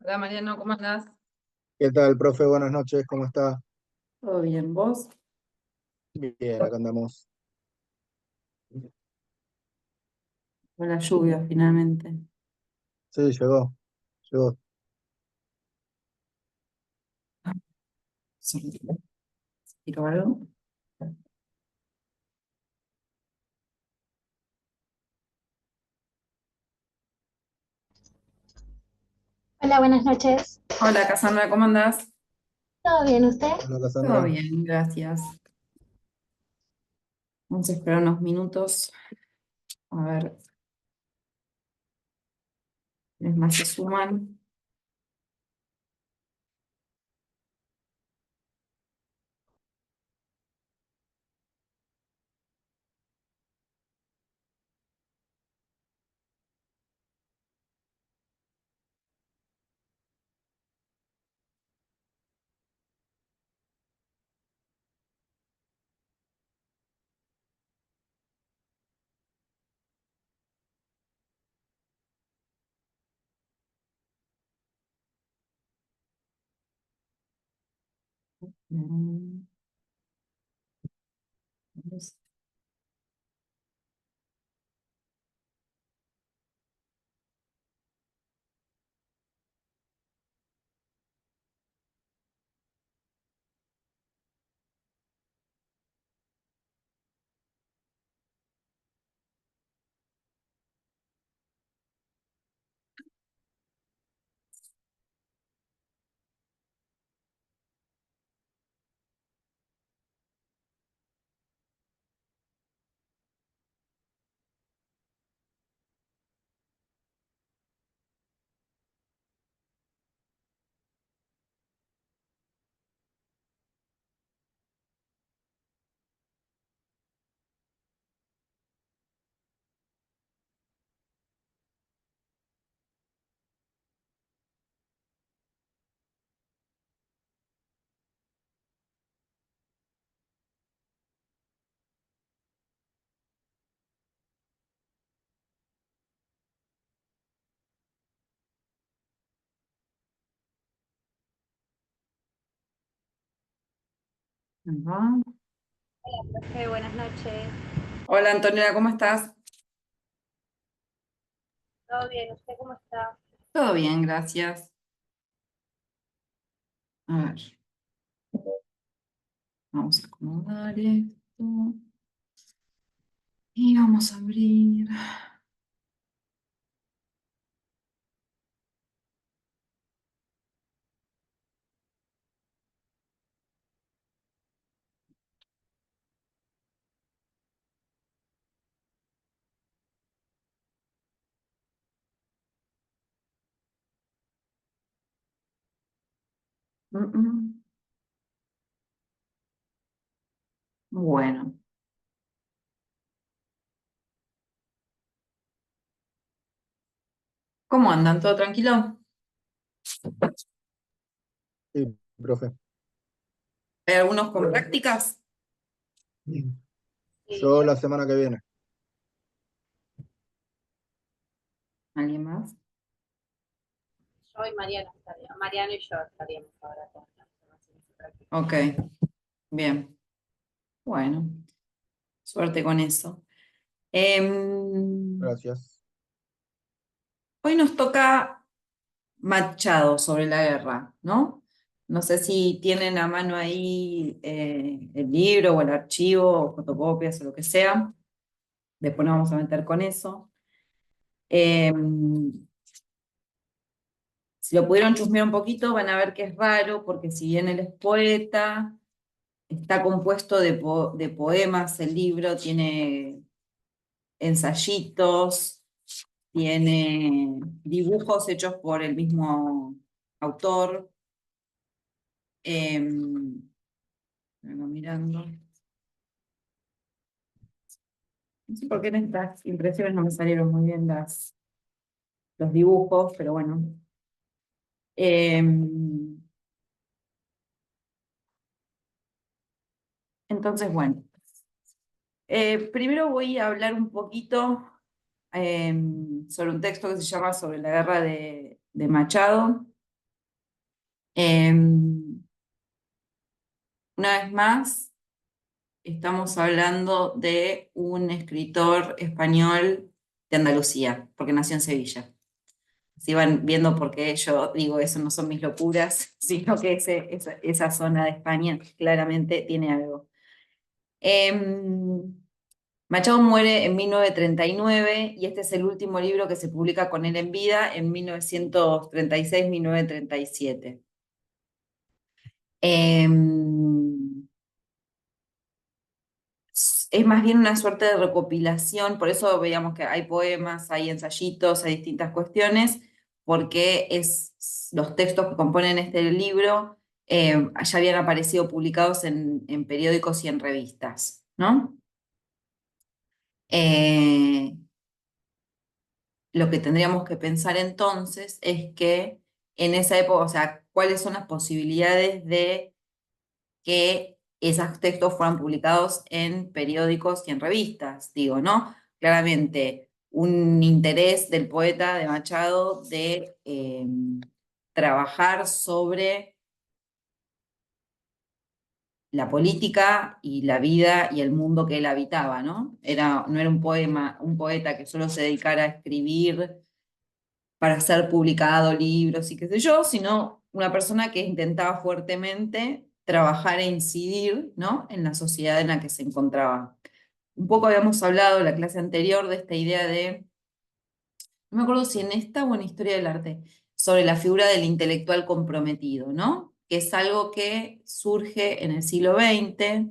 Hola Mariano, ¿cómo andás? ¿Qué tal, profe? Buenas noches, ¿cómo está? ¿Todo bien, vos? Bien, acá andamos. Con la lluvia finalmente. Sí, llegó. Sorry. ¿Tiro algo? Hola, buenas noches. Hola Cassandra, ¿cómo andás? ¿Todo bien usted? Hola, Todo Cassandra. bien, gracias. Vamos a esperar unos minutos. A ver, ¿quiénes más se suman? Mm, vamos. Ajá. Buenas noches. Hola Antonella, ¿cómo estás? ¿Todo bien? ¿Usted cómo está? Todo bien, gracias. A ver, vamos a acomodar esto. Y vamos a abrir. Mm, mm. Bueno, ¿cómo andan? ¿Todo tranquilo? Sí, profe. ¿Hay algunos con prácticas? Sí, Yo yo, la semana que viene. ¿Alguien más? yo y Mariano estaríamos. Mariano y yo estaríamos ahora con la información de práctica. Ok, bien. Bueno, suerte con eso. Gracias. Hoy nos toca Machado sobre la guerra, ¿no? No sé si tienen a mano ahí el libro o el archivo o fotocopias o lo que sea. Después nos vamos a meter con eso. Em, si lo pudieron chusmear un poquito, van a ver que es raro, porque si bien él es poeta, está compuesto de poemas, el libro tiene ensayitos, tiene dibujos hechos por el mismo autor. Vengo mirando. No sé por qué en estas impresiones no me salieron muy bien los dibujos, pero bueno. Entonces, bueno. Primero voy a hablar un poquito sobre un texto que se llama Sobre la guerra de Machado. Em, una vez más, estamos hablando de un escritor español de Andalucía, porque nació en Sevilla. Si van viendo por qué yo digo eso no son mis locuras, sino que esa zona de España claramente tiene algo. Em, Machado muere en 1939 y este es el último libro que se publica con él en vida en 1936-1937. Es más bien una suerte de recopilación, por eso veíamos que hay poemas, hay ensayitos, hay distintas cuestiones, porque los textos que componen este libro ya habían aparecido publicados en periódicos y en revistas, ¿no? Eh, lo que tendríamos que pensar entonces es que en esa época, o sea, cuáles son las posibilidades de que esos textos fueran publicados en periódicos y en revistas, digo, ¿no? Claramente, un interés del poeta de Machado de trabajar sobre la política y la vida y el mundo que él habitaba, ¿no? No era un poeta que solo se dedicara a escribir para ser publicado libros y qué sé yo, sino una persona que intentaba fuertemente trabajar e incidir, ¿no?, en la sociedad en la que se encontraba. Un poco habíamos hablado en la clase anterior de esta idea de, no me acuerdo si en esta o en Historia del Arte, sobre la figura del intelectual comprometido, ¿no? Que es algo que surge en el siglo XX,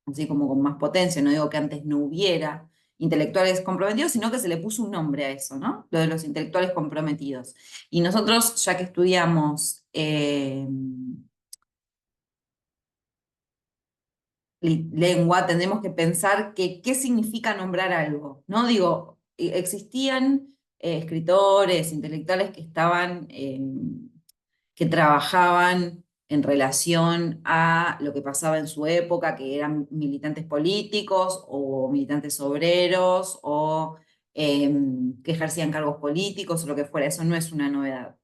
así como con más potencia, no digo que antes no hubiera intelectuales comprometidos, sino que se le puso un nombre a eso, ¿no? Lo de los intelectuales comprometidos. Y nosotros, ya que estudiamos lengua, tendremos que pensar que, qué significa nombrar algo, ¿no? Digo, existían escritores, intelectuales que estaban, que trabajaban en relación a lo que pasaba en su época, que eran militantes políticos o militantes obreros o que ejercían cargos políticos o lo que fuera, eso no es una novedad.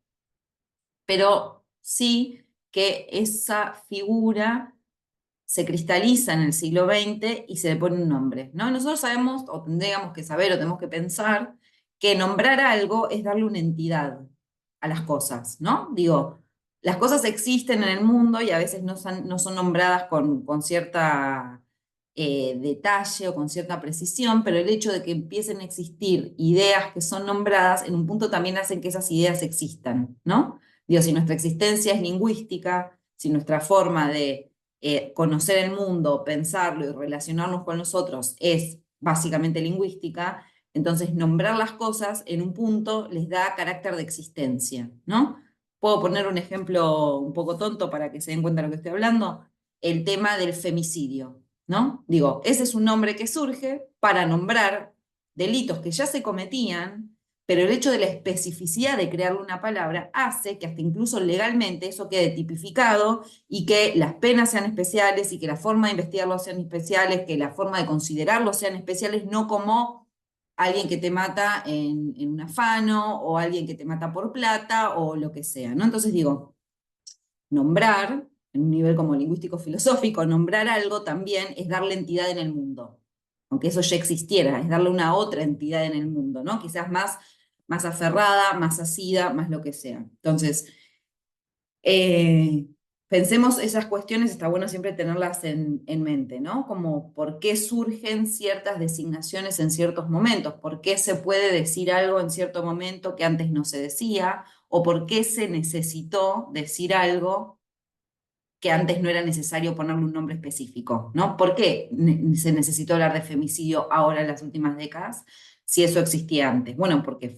Pero sí que esa figura se cristaliza en el siglo XX y se le pone un nombre, ¿no? Nosotros sabemos, o tendríamos que saber, o tenemos que pensar, que nombrar algo es darle una entidad a las cosas, ¿no? Digo, las cosas existen en el mundo y a veces no son nombradas con cierta detalle o con cierta precisión, pero el hecho de que empiecen a existir ideas que son nombradas, en un punto también hacen que esas ideas existan, ¿no? Digo, si nuestra existencia es lingüística, si nuestra forma de conocer el mundo, pensarlo y relacionarnos con los otros es básicamente lingüística, entonces nombrar las cosas en un punto les da carácter de existencia, ¿no? Puedo poner un ejemplo un poco tonto para que se den cuenta de lo que estoy hablando, el tema del femicidio, ¿no? Digo, ese es un nombre que surge para nombrar delitos que ya se cometían, pero el hecho de la especificidad de crearle una palabra hace que hasta incluso legalmente eso quede tipificado y que las penas sean especiales y que la forma de investigarlo sean especiales, que la forma de considerarlo sean especiales, no como alguien que te mata en un afano o alguien que te mata por plata o lo que sea, ¿no? Entonces digo, nombrar, en un nivel como lingüístico-filosófico, nombrar algo también es darle entidad en el mundo, aunque eso ya existiera, es darle una otra entidad en el mundo, ¿no? Quizás más aferrada, más asida, más lo que sea. Entonces, pensemos esas cuestiones, está bueno siempre tenerlas en mente, ¿no? Como por qué surgen ciertas designaciones en ciertos momentos, por qué se puede decir algo en cierto momento que antes no se decía, o por qué se necesitó decir algo que antes no era necesario ponerle un nombre específico, ¿no? ¿Por qué se necesitó hablar de femicidio ahora en las últimas décadas, si eso existía antes? Bueno, porque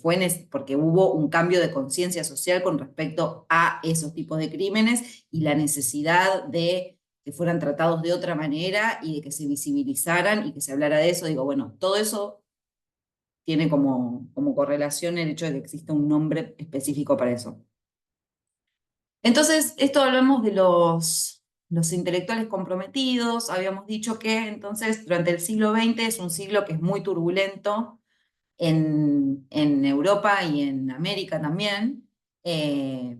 hubo un cambio de conciencia social con respecto a esos tipos de crímenes y la necesidad de que fueran tratados de otra manera y de que se visibilizaran y que se hablara de eso. Digo, bueno, todo eso tiene como correlación el hecho de que exista un nombre específico para eso. Entonces, esto hablamos de los intelectuales comprometidos, habíamos dicho que entonces durante el siglo XX es un siglo que es muy turbulento en Europa y en América también,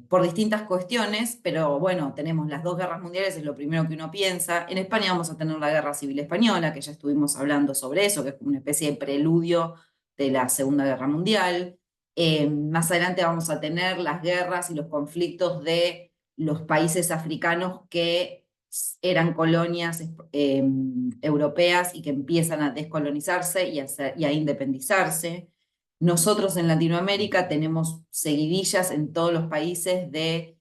por distintas cuestiones, pero bueno, tenemos las dos guerras mundiales, es lo primero que uno piensa. En España vamos a tener la Guerra Civil Española, que ya estuvimos hablando sobre eso, que es como una especie de preludio de la Segunda Guerra Mundial. Más adelante vamos a tener las guerras y los conflictos de los países africanos que eran colonias europeas y que empiezan a descolonizarse y a independizarse. Nosotros en Latinoamérica tenemos seguidillas en todos los países de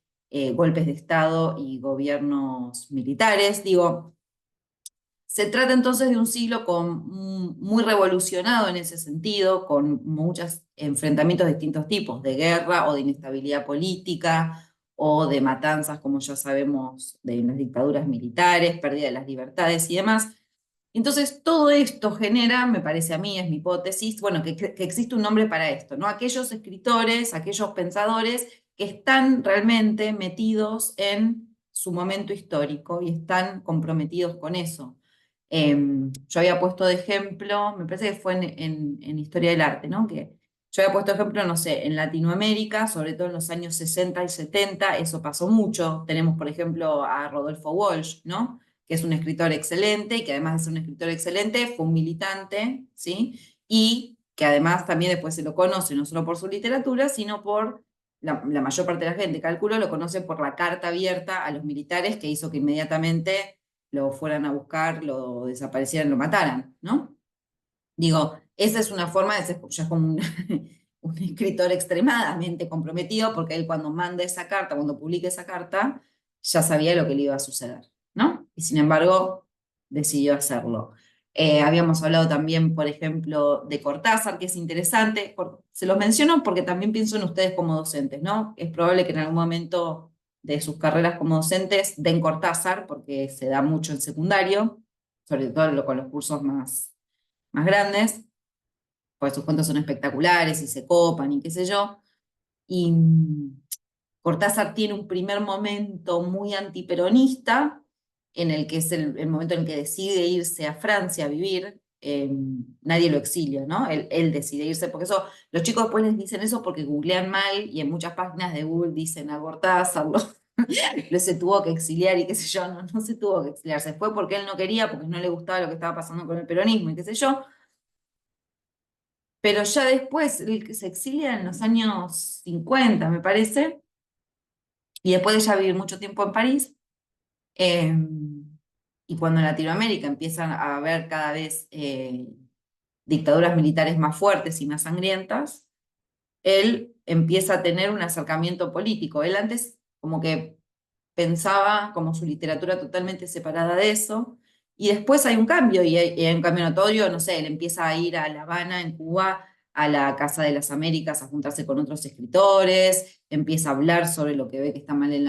golpes de Estado y gobiernos militares. Digo, se trata entonces de un siglo muy revolucionado en ese sentido, con muchos enfrentamientos de distintos tipos, de guerra o de inestabilidad política o de matanzas, como ya sabemos, de las dictaduras militares, pérdida de las libertades y demás. Entonces, todo esto genera, me parece a mí, es mi hipótesis, bueno, que existe un nombre para esto, ¿no? Aquellos escritores, aquellos pensadores que están realmente metidos en su momento histórico y están comprometidos con eso. Yo había puesto de ejemplo, me parece que fue en Historia del Arte, ¿no? Que yo había puesto ejemplo, no sé, en Latinoamérica, sobre todo en los años 60 y 70, eso pasó mucho. Tenemos, por ejemplo, a Rodolfo Walsh, ¿no? Que es un escritor excelente y que además de ser un escritor excelente, fue un militante, ¿sí? Y que además también después se lo conoce, no solo por su literatura, sino por, la mayor parte de la gente, calculo, lo conoce por la carta abierta a los militares que hizo que inmediatamente lo fueran a buscar, lo desaparecieran, lo mataran, ¿no? Digo, esa es una forma de ser, ya es como un, un escritor extremadamente comprometido, porque él cuando manda esa carta, cuando publica esa carta, ya sabía lo que le iba a suceder, ¿no? Y sin embargo, decidió hacerlo. Habíamos hablado también, por ejemplo, de Cortázar, que es interesante. Se los menciono porque también pienso en ustedes como docentes, ¿no? Es probable que en algún momento de sus carreras como docentes den Cortázar, porque se da mucho en secundario, sobre todo con los cursos más grandes, pues sus cuentos son espectaculares y se copan y qué sé yo. Y Cortázar tiene un primer momento muy antiperonista, en el que es el momento en el que decide irse a Francia a vivir. Nadie lo exilia, ¿no? Él decide irse, porque eso, los chicos después les dicen eso porque googlean mal y en muchas páginas de Google dicen a Cortázar, lo se tuvo que exiliar y qué sé yo, no se tuvo que exiliar, se fue porque él no quería, porque no le gustaba lo que estaba pasando con el peronismo y qué sé yo, pero ya después él se exilia en los años 50, me parece, y después de ya vivir mucho tiempo en París, eh, y cuando en Latinoamérica empiezan a haber cada vez dictaduras militares más fuertes y más sangrientas, él empieza a tener un acercamiento político. Él antes como que pensaba como su literatura totalmente separada de eso, y después hay un cambio, y hay un cambio notorio, no sé, él empieza a ir a La Habana, en Cuba, a la Casa de las Américas, a juntarse con otros escritores, empieza a hablar sobre lo que ve que está mal en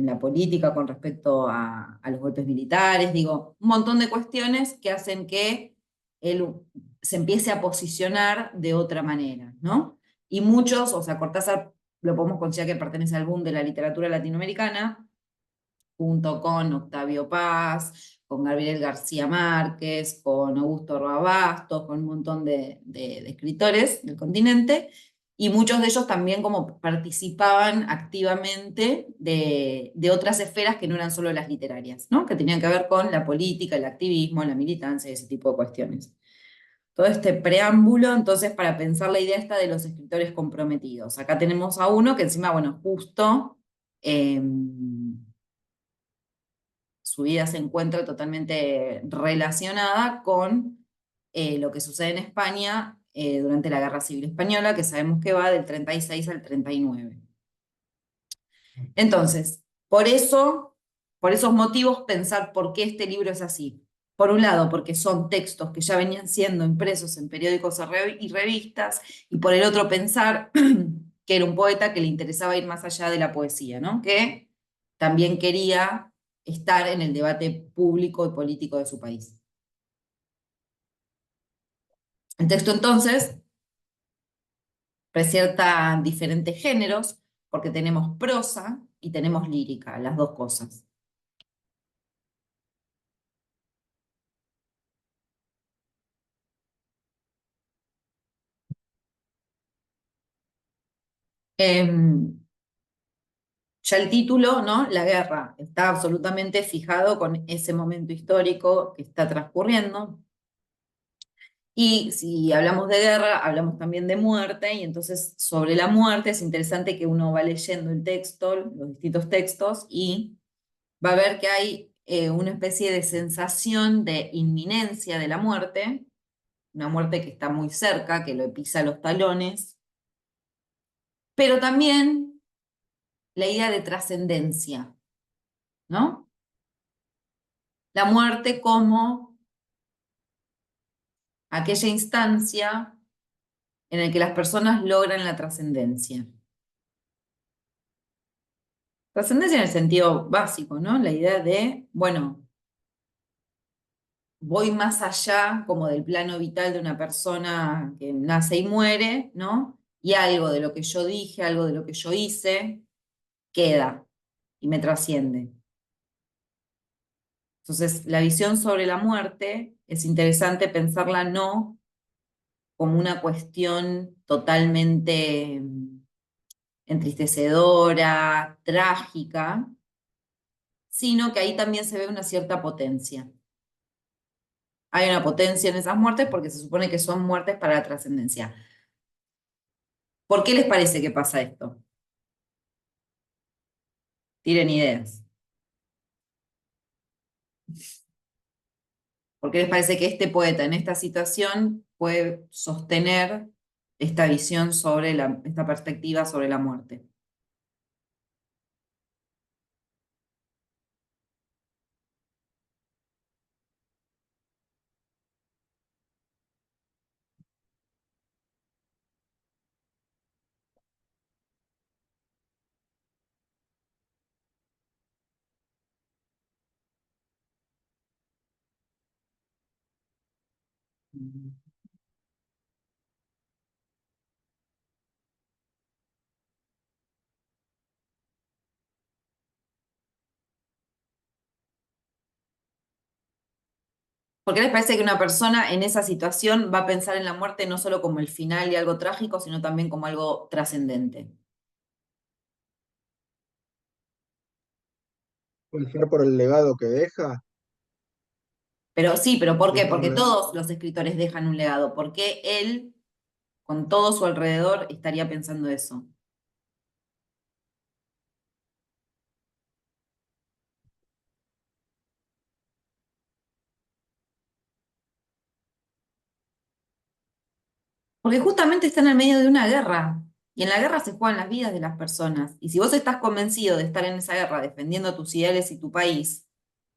la política con respecto a los golpes militares, digo, un montón de cuestiones que hacen que él se empiece a posicionar de otra manera, ¿no? Y muchos, o sea, Cortázar lo podemos considerar que pertenece al boom de la literatura latinoamericana, junto con Octavio Paz, con Gabriel García Márquez, con Augusto Roa, con un montón de escritores del continente, y muchos de ellos también como participaban activamente de otras esferas que no eran solo las literarias, ¿no? Que tenían que ver con la política, el activismo, la militancia y ese tipo de cuestiones. Todo este preámbulo, entonces, para pensar la idea esta de los escritores comprometidos. Acá tenemos a uno que encima, bueno, justo eh, su vida se encuentra totalmente relacionada con lo que sucede en España durante la Guerra Civil Española, que sabemos que va del 36 al 39. Entonces, por esos motivos, pensar por qué este libro es así. Por un lado, porque son textos que ya venían siendo impresos en periódicos y revistas, y por el otro, pensar que era un poeta que le interesaba ir más allá de la poesía, ¿no? Que también quería estar en el debate público y político de su país. El texto entonces presenta diferentes géneros, porque tenemos prosa y tenemos lírica, las dos cosas. Em, ya el título, ¿no? La guerra, está absolutamente fijado con ese momento histórico que está transcurriendo. Y si hablamos de guerra, hablamos también de muerte, y entonces sobre la muerte es interesante que uno va leyendo el texto, los distintos textos, y va a ver que hay una especie de sensación de inminencia de la muerte, una muerte que está muy cerca, que lo pisa los talones, pero también la idea de trascendencia, ¿no? La muerte como aquella instancia en la que las personas logran la trascendencia. Trascendencia en el sentido básico, ¿no? La idea de, bueno, voy más allá como del plano vital de una persona que nace y muere, ¿no? Y algo de lo que yo dije, algo de lo que yo hice, queda y me trasciende. Entonces, la visión sobre la muerte es interesante pensarla no como una cuestión totalmente entristecedora, trágica, sino que ahí también se ve una cierta potencia. Hay una potencia en esas muertes porque se supone que son muertes para la trascendencia. ¿Por qué les parece que pasa esto? Tiren ideas. ¿Por qué les parece que este poeta en esta situación puede sostener esta visión sobre esta perspectiva sobre la muerte? ¿Por qué les parece que una persona en esa situación va a pensar en la muerte no solo como el final y algo trágico, sino también como algo trascendente? Puede ser por el legado que deja, Pero sí, pero ¿por qué? Porque dejarle. todos los escritores dejan un legado. ¿Por qué él, con todo su alrededor, estaría pensando eso? Porque justamente está en el medio de una guerra. Y en la guerra se juegan las vidas de las personas. Y si vos estás convencido de estar en esa guerra defendiendo tus ideales y tu país,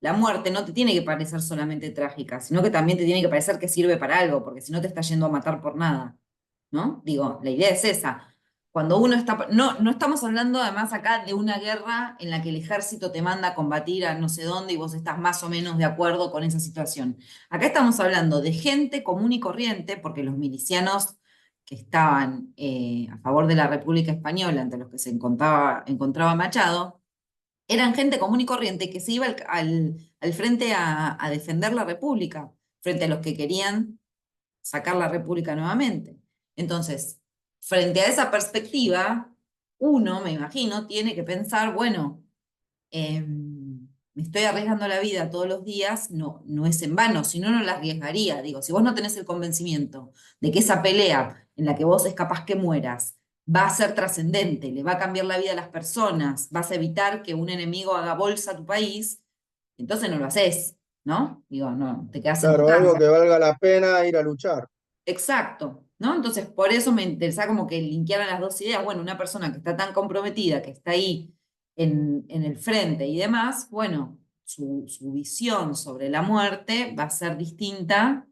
la muerte no te tiene que parecer solamente trágica, sino que también te tiene que parecer que sirve para algo, porque si no te está yendo a matar por nada. ¿No? Digo, la idea es esa. Cuando uno está. No, no estamos hablando además acá de una guerra en la que el ejército te manda a combatir a no sé dónde y vos estás más o menos de acuerdo con esa situación. Acá estamos hablando de gente común y corriente, porque los milicianos que estaban a favor de la República Española, entre los que se encontraba Machado, eran gente común y corriente que se iba al frente a defender la República, frente a los que querían sacar la República nuevamente. Entonces, frente a esa perspectiva, uno, me imagino, tiene que pensar, bueno, me estoy arriesgando la vida todos los días, no, no es en vano, si no, no la arriesgaría. Digo, si vos no tenés el convencimiento de que esa pelea en la que vos es capaz que mueras va a ser trascendente, le va a cambiar la vida a las personas, vas a evitar que un enemigo haga bolsa a tu país, entonces no lo haces, ¿no? Digo, no, te quedas en tu Claro, algo casa. que valga la pena ir a luchar. Exacto, ¿no? Entonces, por eso me interesa como que linkearan las dos ideas. Bueno, una persona que está tan comprometida, que está ahí en el frente y demás, bueno, su visión sobre la muerte va a ser distinta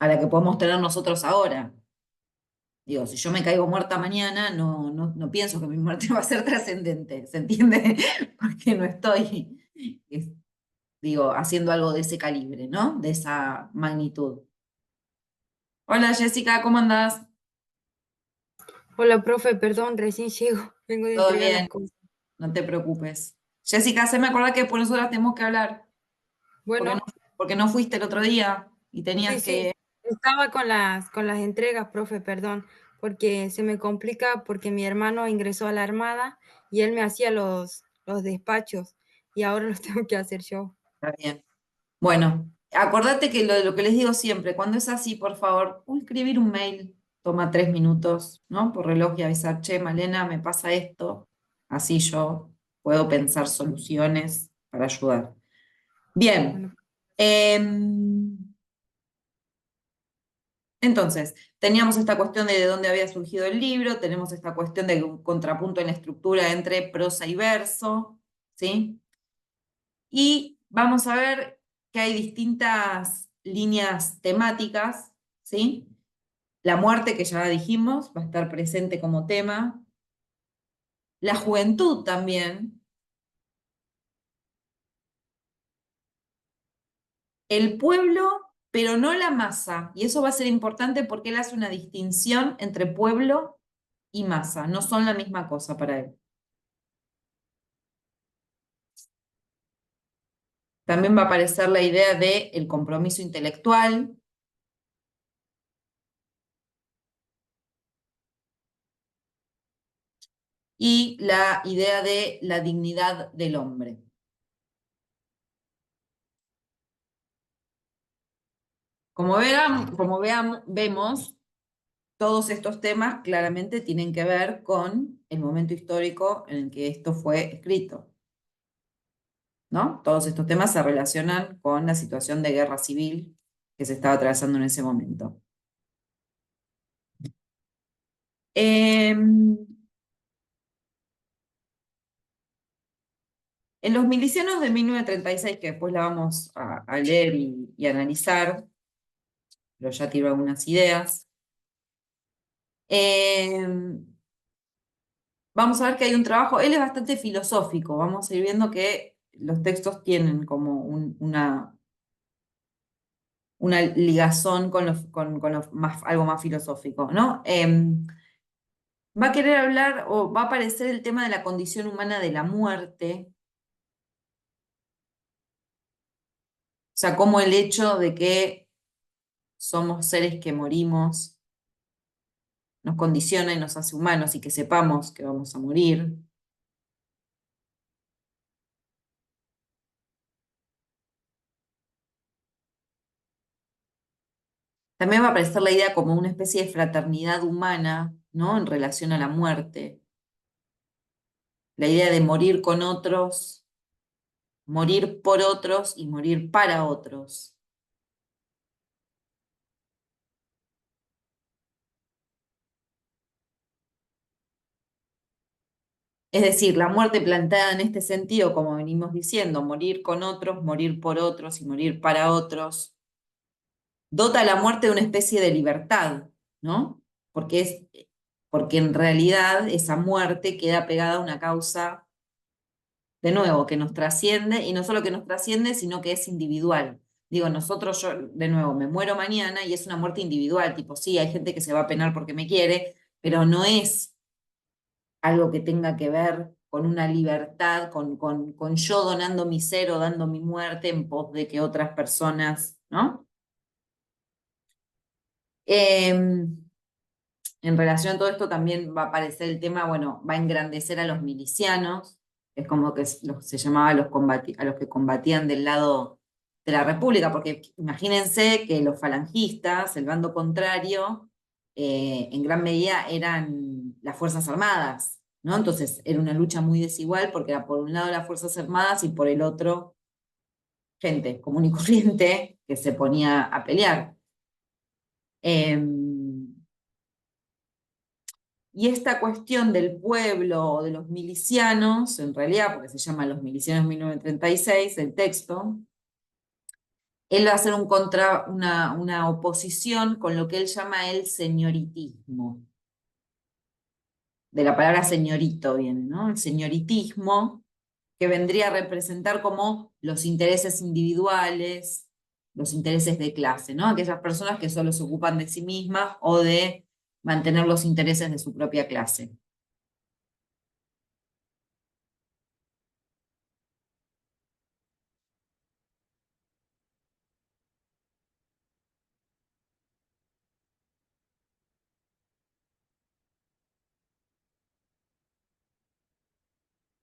a la que podemos tener nosotros ahora. Digo, si yo me caigo muerta mañana, no pienso que mi muerte va a ser trascendente, ¿se entiende? Porque no estoy, digo, haciendo algo de ese calibre, ¿no? De esa magnitud. Hola Jessica, ¿cómo andás? Hola, profe, perdón, recién llego. Vengo de ¿Todo entregar las bien? cosas. No te preocupes. Jessica, se me acuerda que por nosotras tenemos que hablar, porque no, Bueno, porque no fuiste el otro día y sí, tenías sí, que... estaba con las entregas, profe, perdón. porque se me complica porque mi hermano ingresó a la Armada y él me hacía los despachos y ahora los tengo que hacer yo. Está bien. Bueno, acordate que lo que les digo siempre, cuando es así, por favor, escribir un mail toma 3 minutos, ¿no? Por reloj y avisar, che, Malena, me pasa esto, así yo puedo pensar soluciones para ayudar. Bien. Bueno, em, entonces, teníamos esta cuestión de dónde había surgido el libro, tenemos esta cuestión de un contrapunto en la estructura entre prosa y verso, ¿sí? Y vamos a ver que hay distintas líneas temáticas, ¿sí? La muerte, que ya dijimos, va a estar presente como tema. La juventud también. El pueblo, pero no la masa. Y eso va a ser importante porque él hace una distinción entre pueblo y masa. No son la misma cosa para él. También va a aparecer la idea de el compromiso intelectual y la idea de la dignidad del hombre. Vemos, todos estos temas claramente tienen que ver con el momento histórico en el que esto fue escrito, ¿no? Todos estos temas se relacionan con la situación de guerra civil que se estaba atravesando en ese momento. En Los milicianos de 1936, que después la vamos a leer y analizar, pero ya tiro algunas ideas, vamos a ver que hay un trabajo, él es bastante filosófico, vamos a ir viendo que los textos tienen como una ligazón con algo más filosófico, ¿no? Va a querer hablar o va a aparecer el tema de la condición humana de la muerte, o sea, como el hecho de que somos seres que morimos nos condiciona y nos hace humanos y que sepamos que vamos a morir. También va a aparecer la idea como una especie de fraternidad humana, ¿no? En relación a la muerte. La idea de morir con otros, morir por otros y morir para otros. Es decir, la muerte planteada en este sentido, como venimos diciendo, morir con otros, morir por otros y morir para otros, dota a la muerte de una especie de libertad, ¿no? Porque en realidad esa muerte queda pegada a una causa, de nuevo, que nos trasciende, y no solo que nos trasciende, sino que es individual. Digo, yo, de nuevo, me muero mañana y es una muerte individual, tipo, sí, hay gente que se va a penar porque me quiere, pero no es algo que tenga que ver con una libertad, con yo donando mi ser o dando mi muerte en pos de que otras personas, ¿no? En relación a todo esto también va a aparecer el tema, bueno, va a engrandecer a los milicianos, es como que se llamaba a los que combatían del lado de la República, porque imagínense que los falangistas, el bando contrario, en gran medida eran las Fuerzas Armadas, ¿no? Entonces era una lucha muy desigual porque era por un lado las Fuerzas Armadas y por el otro gente común y corriente que se ponía a pelear. Y esta cuestión del pueblo o de los milicianos, en realidad, porque se llama Los milicianos 1936, el texto, él va a hacer una oposición con lo que él llama el señoritismo. De la palabra señorito viene, ¿no? El señoritismo, que vendría a representar como los intereses individuales, los intereses de clase, ¿no? Aquellas personas que solo se ocupan de sí mismas o de mantener los intereses de su propia clase.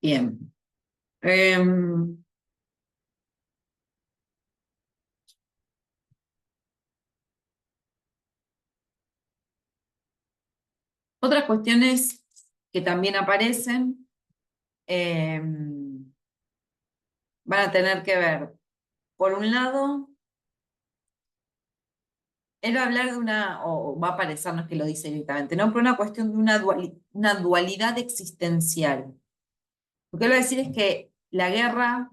Bien. Em, Otras cuestiones que también aparecen van a tener que ver, por un lado, él va a hablar de o va a aparecer, no es que lo dice directamente, ¿no? Pero una cuestión de una dualidad existencial. Lo que él va a decir es que la guerra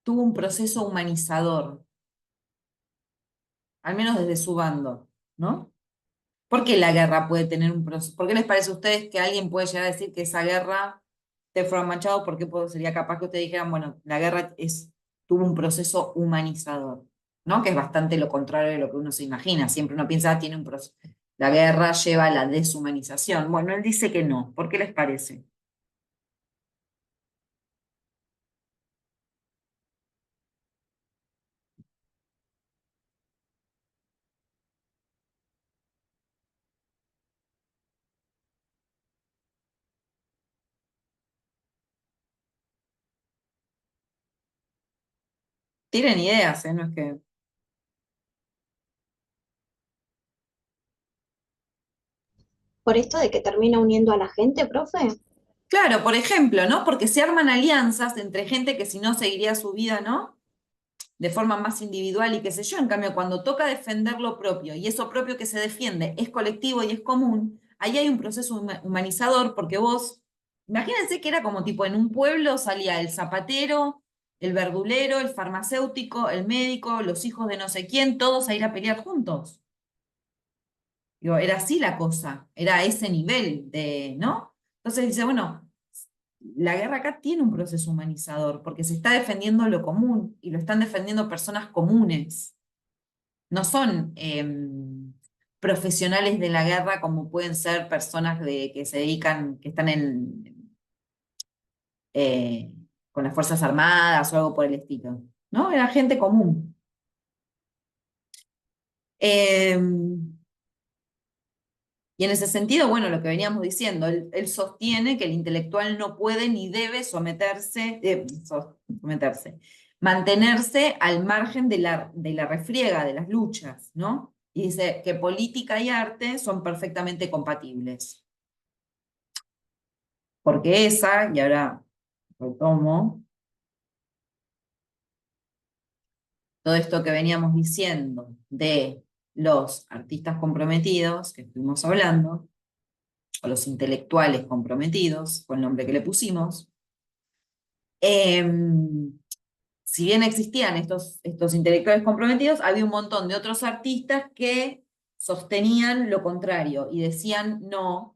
tuvo un proceso humanizador, al menos desde su bando, ¿no? ¿Por qué la guerra puede tener un proceso? ¿Por qué les parece a ustedes que alguien puede llegar a decir que esa guerra te fue manchado? ¿Por qué sería capaz que ustedes dijeran, bueno, la guerra tuvo un proceso humanizador, ¿no? Que es bastante lo contrario de lo que uno se imagina. Siempre uno piensa, tiene un proceso. La guerra lleva a la deshumanización. Bueno, él dice que no. ¿Por qué les parece? Tienen ideas, ¿eh? No es que... Por esto de que termina uniendo a la gente, profe. Claro, por ejemplo, ¿no? Porque se arman alianzas entre gente que si no seguiría su vida, ¿no? De forma más individual y qué sé yo. En cambio, cuando toca defender lo propio y eso propio que se defiende es colectivo y es común, ahí hay un proceso humanizador porque vos, imagínense que era como tipo en un pueblo salía el zapatero, el verdulero, el farmacéutico, el médico, los hijos de no sé quién, todos a ir a pelear juntos. Digo, era así la cosa, era a ese nivel de, ¿no? Entonces dice, bueno, la guerra acá tiene un proceso humanizador, porque se está defendiendo lo común y lo están defendiendo personas comunes. No son profesionales de la guerra como pueden ser personas que se dedican, que están eh, con las Fuerzas Armadas o algo por el estilo. ¿No? Era gente común. Y en ese sentido, bueno, lo que veníamos diciendo, él sostiene que el intelectual no puede ni debe someterse, mantenerse al margen de la refriega, de las luchas, ¿no? Y dice que política y arte son perfectamente compatibles. Porque esa, y ahora retomo, todo esto que veníamos diciendo de los artistas comprometidos, que estuvimos hablando, o los intelectuales comprometidos, con el nombre que le pusimos, si bien existían estos intelectuales comprometidos, había un montón de otros artistas que sostenían lo contrario y decían, no,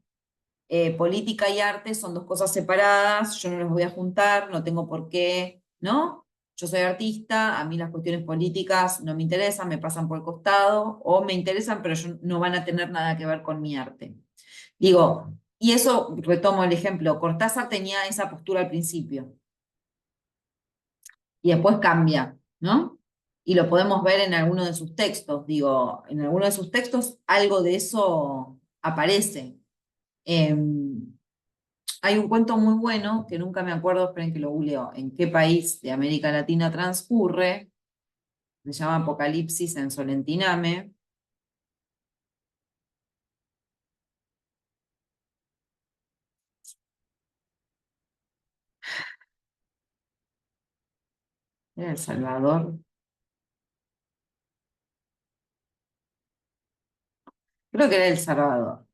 política y arte son dos cosas separadas, yo no los voy a juntar, no tengo por qué, ¿no? Yo soy artista, a mí las cuestiones políticas no me interesan, me pasan por el costado, o me interesan, pero no van a tener nada que ver con mi arte. Digo, y eso retomo el ejemplo, Cortázar tenía esa postura al principio y después cambia, ¿no? Y lo podemos ver en alguno de sus textos, digo, en alguno de sus textos algo de eso aparece. Hay un cuento muy bueno, que nunca me acuerdo, esperen que lo googleo, en qué país de América Latina transcurre, se llama Apocalipsis en Solentiname. ¿Era El Salvador? Creo que era El Salvador.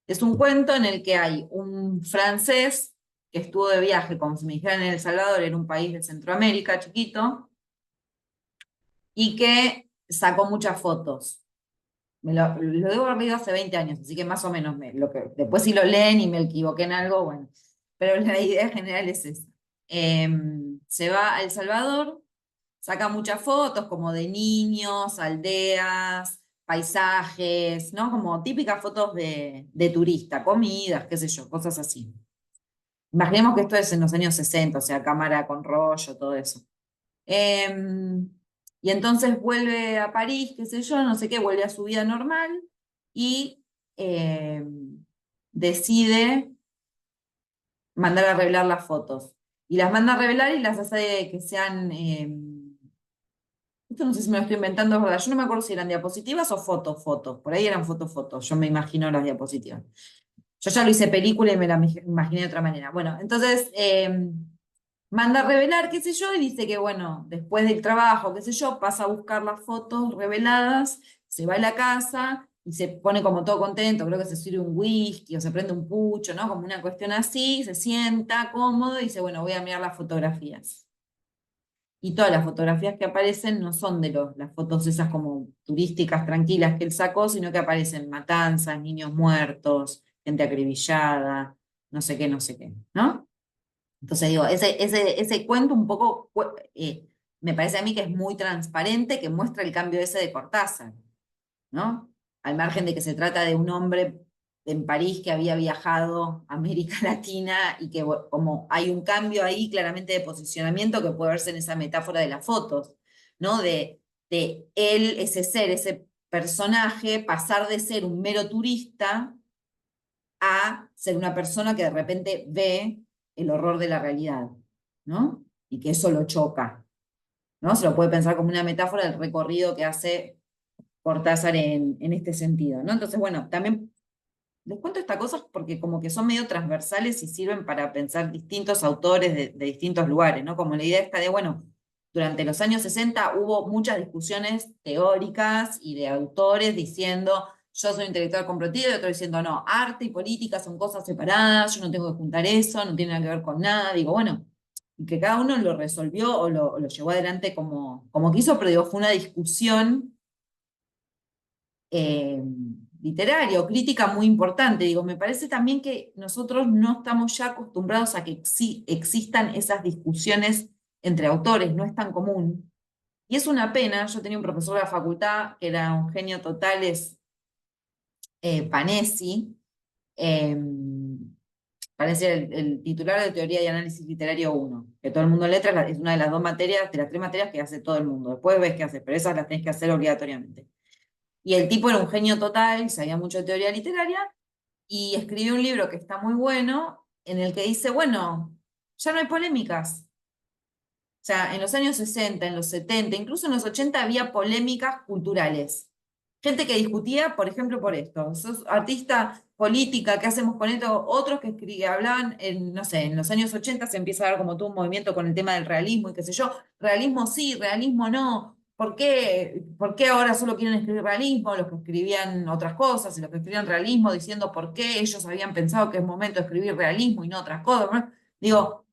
Es un cuento en el que hay un francés que estuvo de viaje, como si me dijeran en El Salvador, era un país de Centroamérica chiquito, y que sacó muchas fotos. Lo debo haber leído hace 20 años, así que más o menos después si lo leen y me equivoqué en algo, bueno. Pero la idea general es esa. Se va a El Salvador, saca muchas fotos como de niños, aldeas, paisajes, ¿no? Como típicas fotos de turista, comidas, qué sé yo, cosas así. Imaginemos que esto es en los años 60, o sea, cámara con rollo, todo eso. Y entonces vuelve a París, qué sé yo, no sé qué, vuelve a su vida normal y decide mandar a revelar las fotos. Y las manda a revelar y las hace que sean... esto no sé si me lo estoy inventando, es verdad. Yo no me acuerdo si eran diapositivas o fotos. Por ahí eran fotos. Yo me imagino las diapositivas. Yo ya lo hice película y me la imaginé de otra manera. Bueno, entonces manda a revelar, qué sé yo, y dice que, bueno, después del trabajo, qué sé yo, pasa a buscar las fotos reveladas, se va a la casa y se pone como todo contento, creo que se sirve un whisky o se prende un pucho, ¿no? Como una cuestión así, se sienta cómodo y dice, bueno, voy a mirar las fotografías. Y todas las fotografías que aparecen no son de las fotos esas como turísticas tranquilas que él sacó, sino que aparecen matanzas, niños muertos, gente acribillada, no sé qué, ¿no? Entonces digo, ese cuento un poco, me parece a mí que es muy transparente, que muestra el cambio ese de Cortázar, ¿no? Al margen de que se trata de un hombre en París que había viajado a América Latina y que como hay un cambio ahí claramente de posicionamiento que puede verse en esa metáfora de las fotos, ¿no? De él, ese ser, ese personaje, pasar de ser un mero turista a ser una persona que de repente ve el horror de la realidad, ¿no? Y que eso lo choca, ¿no? Se lo puede pensar como una metáfora del recorrido que hace Cortázar en este sentido, ¿no? Entonces, bueno, también les cuento estas cosas porque como que son medio transversales y sirven para pensar distintos autores de distintos lugares, ¿no? Como la idea esta de, bueno, durante los años 60 hubo muchas discusiones teóricas y de autores diciendo, yo soy intelectual comprometido, y otro diciendo, no, arte y política son cosas separadas, yo no tengo que juntar eso, no tiene nada que ver con nada. Digo, bueno, y que cada uno lo resolvió o lo llevó adelante como quiso, pero digo, fue una discusión eh, literaria o crítica muy importante. Digo, me parece también que nosotros no estamos ya acostumbrados a que existan esas discusiones entre autores, no es tan común. Y es una pena, yo tenía un profesor de la facultad que era un genio total, es Panesi. eh, Panesi era el titular de Teoría y Análisis Literario 1, que todo el mundo en letras es una de las dos materias, de las tres materias que hace todo el mundo. Después ves qué hace, pero esas las tenés que hacer obligatoriamente. Y el tipo era un genio total, sabía mucho de teoría literaria, y escribió un libro que está muy bueno, en el que dice, bueno, ya no hay polémicas. O sea, en los años 60, en los 70, incluso en los 80 había polémicas culturales. Gente que discutía, por ejemplo, por esto. Sos artista, política, ¿qué hacemos con esto? Otros que hablaban, no sé, en los años 80 se empieza a dar como todo un movimiento con el tema del realismo y qué sé yo. Realismo sí, realismo no. Por qué ahora solo quieren escribir realismo los que escribían otras cosas y los que escribían realismo diciendo por qué ellos habían pensado que es momento de escribir realismo y no otras cosas, ¿no? Digo,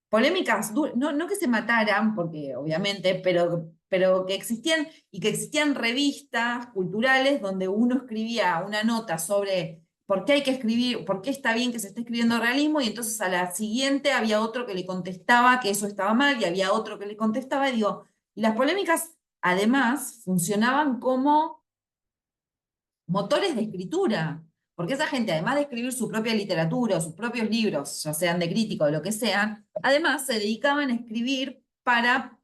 polémicas, no que se mataran, porque obviamente, pero que existían y que existían revistas culturales donde uno escribía una nota sobre por qué hay que escribir, por qué está bien que se esté escribiendo realismo, y entonces a la siguiente había otro que le contestaba que eso estaba mal, y había otro que le contestaba, y digo, y las polémicas además funcionaban como motores de escritura, porque esa gente, además de escribir su propia literatura o sus propios libros, ya sean de crítica o lo que sean, además se dedicaban a escribir para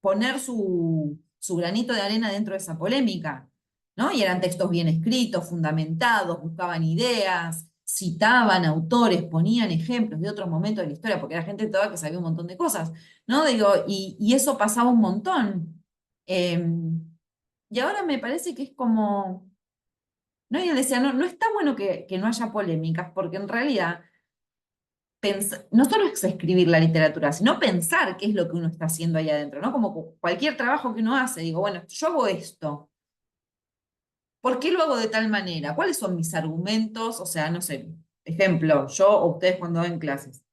poner su granito de arena dentro de esa polémica, ¿no? Y eran textos bien escritos, fundamentados, buscaban ideas, citaban autores, ponían ejemplos de otros momentos de la historia, porque era gente toda que sabía un montón de cosas, ¿no? Digo, y eso pasaba un montón. Y ahora me parece que es como ¿no? Y él decía, no está bueno que no haya polémicas, porque en realidad no solo es escribir la literatura, sino pensar qué es lo que uno está haciendo ahí adentro, ¿no? Como cualquier trabajo que uno hace, digo, bueno, yo hago esto, ¿por qué lo hago de tal manera? ¿Cuáles son mis argumentos? O sea, no sé, ejemplo, yo o ustedes cuando ven clases.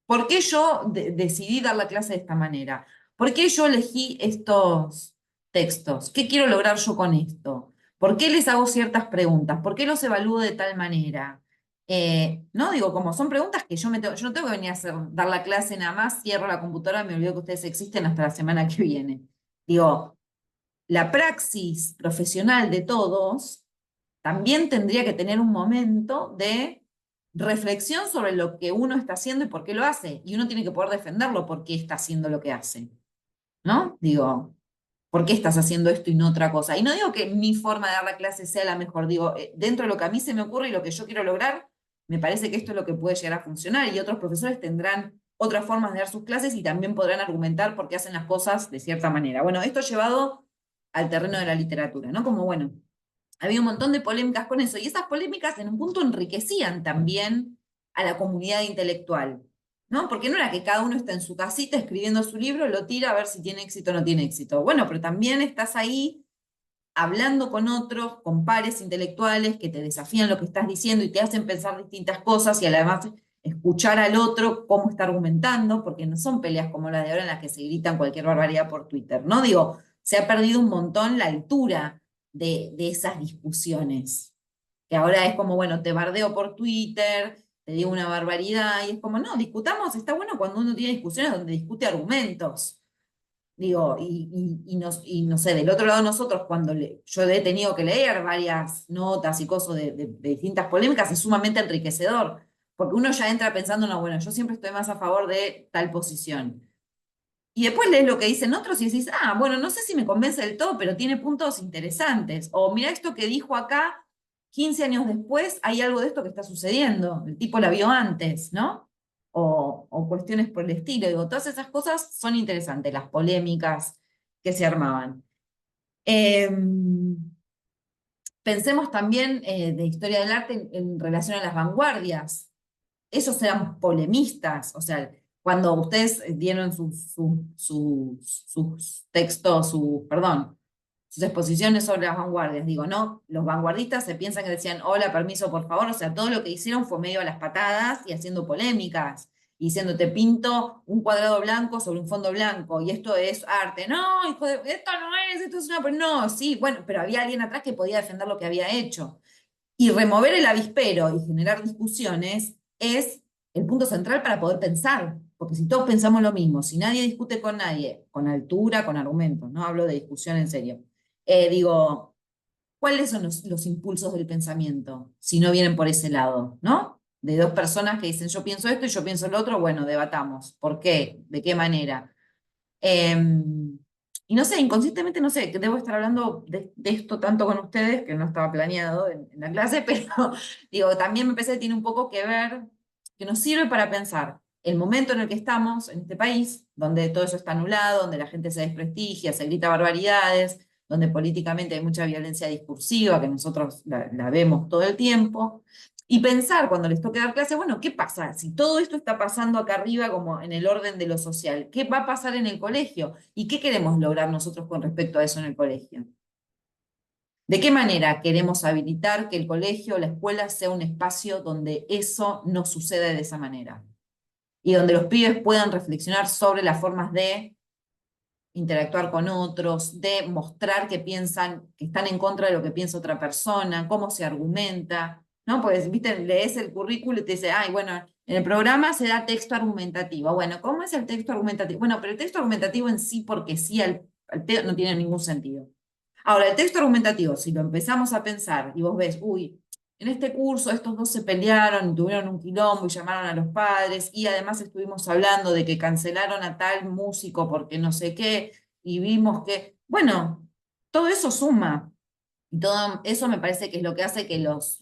¿Por qué yo decidí dar la clase de esta manera? ¿Por qué yo elegí estos textos? ¿Qué quiero lograr yo con esto? ¿Por qué les hago ciertas preguntas? ¿Por qué los evalúo de tal manera? No, digo, como son preguntas que yo no tengo que venir a dar la clase nada más, cierro la computadora, me olvido que ustedes existen hasta la semana que viene. Digo, la praxis profesional de todos también tendría que tener un momento de reflexión sobre lo que uno está haciendo y por qué lo hace. Y uno tiene que poder defenderlo por qué está haciendo lo que hace. ¿No? Digo, ¿por qué estás haciendo esto y no otra cosa? Y no digo que mi forma de dar la clase sea la mejor, digo, dentro de lo que a mí se me ocurre y lo que yo quiero lograr, me parece que esto es lo que puede llegar a funcionar, y otros profesores tendrán otras formas de dar sus clases y también podrán argumentar por qué hacen las cosas de cierta manera. Bueno, esto llevado al terreno de la literatura, ¿no? Como, bueno, había un montón de polémicas con eso, y esas polémicas en un punto enriquecían también a la comunidad intelectual, ¿no? Porque no era que cada uno está en su casita escribiendo su libro, lo tira a ver si tiene éxito o no tiene éxito. Bueno, pero también estás ahí hablando con otros, con pares intelectuales que te desafían lo que estás diciendo y te hacen pensar distintas cosas, y además escuchar al otro cómo está argumentando, porque no son peleas como las de ahora en las que se gritan cualquier barbaridad por Twitter, ¿no? Digo, se ha perdido un montón la altura de esas discusiones, que ahora es como, bueno, te bardeo por Twitter, te digo una barbaridad, y es como, no, discutamos, está bueno cuando uno tiene discusiones donde discute argumentos. Digo, y no sé, del otro lado nosotros, cuando yo he tenido que leer varias notas y cosas de distintas polémicas, es sumamente enriquecedor, porque uno ya entra pensando, no, bueno, yo siempre estoy más a favor de tal posición. Y después lees lo que dicen otros y decís, ah, bueno, no sé si me convence del todo, pero tiene puntos interesantes. O mira esto que dijo acá, 15 años después, hay algo de esto que está sucediendo. El tipo la vio antes, ¿no? O cuestiones por el estilo. Digo, todas esas cosas son interesantes, las polémicas que se armaban. Pensemos también de historia del arte en relación a las vanguardias. Esos eran polemistas, o sea, cuando ustedes dieron sus textos, sus exposiciones sobre las vanguardias, digo, ¿no? Los vanguardistas se piensan que decían, hola, permiso, por favor, o sea, todo lo que hicieron fue medio a las patadas y haciendo polémicas, y diciendo, te pinto un cuadrado blanco sobre un fondo blanco, y esto es arte. No, hijo de, esto no es, esto es una... No, sí, bueno, pero había alguien atrás que podía defender lo que había hecho. Y remover el avispero y generar discusiones es el punto central para poder pensar. Porque si todos pensamos lo mismo, si nadie discute con nadie, con altura, con argumentos, no hablo de discusión en serio, digo, ¿cuáles son los impulsos del pensamiento si no vienen por ese lado, ¿no? De dos personas que dicen, yo pienso esto y yo pienso lo otro, bueno, debatamos. ¿Por qué? ¿De qué manera? Y no sé, inconscientemente, no sé, que debo estar hablando de esto tanto con ustedes, que no estaba planeado en la clase, pero digo, también me parece que tiene un poco que ver, que nos sirve para pensar el momento en el que estamos en este país, donde todo eso está anulado, donde la gente se desprestigia, se grita barbaridades, donde políticamente hay mucha violencia discursiva, que nosotros la vemos todo el tiempo, y pensar cuando les toque dar clase, bueno, ¿qué pasa? Si todo esto está pasando acá arriba como en el orden de lo social, ¿qué va a pasar en el colegio? ¿Y qué queremos lograr nosotros con respecto a eso en el colegio? ¿De qué manera queremos habilitar que el colegio o la escuela sea un espacio donde eso no suceda de esa manera? Y donde los pibes puedan reflexionar sobre las formas de interactuar con otros, de mostrar que piensan, que están en contra de lo que piensa otra persona, cómo se argumenta, ¿no? Pues, viste, lees el currículo y te dice, ay, bueno, en el programa se da texto argumentativo. Bueno, ¿cómo es el texto argumentativo? Bueno, pero el texto argumentativo en sí, porque sí, no tiene ningún sentido. Ahora, el texto argumentativo, si lo empezamos a pensar y vos ves, uy, en este curso estos dos se pelearon y tuvieron un quilombo y llamaron a los padres, y además estuvimos hablando de que cancelaron a tal músico porque no sé qué, y vimos que, bueno, todo eso suma. Y todo eso me parece que es lo que hace que los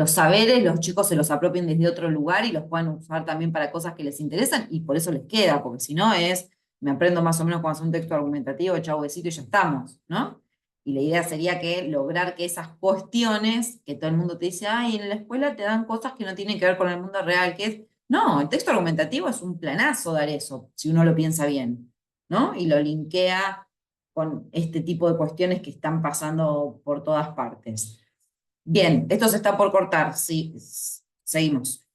saberes, los chicos se los apropien desde otro lugar y los puedan usar también para cosas que les interesan, y por eso les queda, porque si no es, me aprendo más o menos cómo hacer un texto argumentativo, chau, besito y ya estamos, ¿no? Y la idea sería que lograr que esas cuestiones, que todo el mundo te dice, ay, en la escuela te dan cosas que no tienen que ver con el mundo real, que es, no, el texto argumentativo es un planazo dar eso, si uno lo piensa bien, ¿no? Y lo linkea con este tipo de cuestiones que están pasando por todas partes. Bien, esto se está por cortar, sí, seguimos.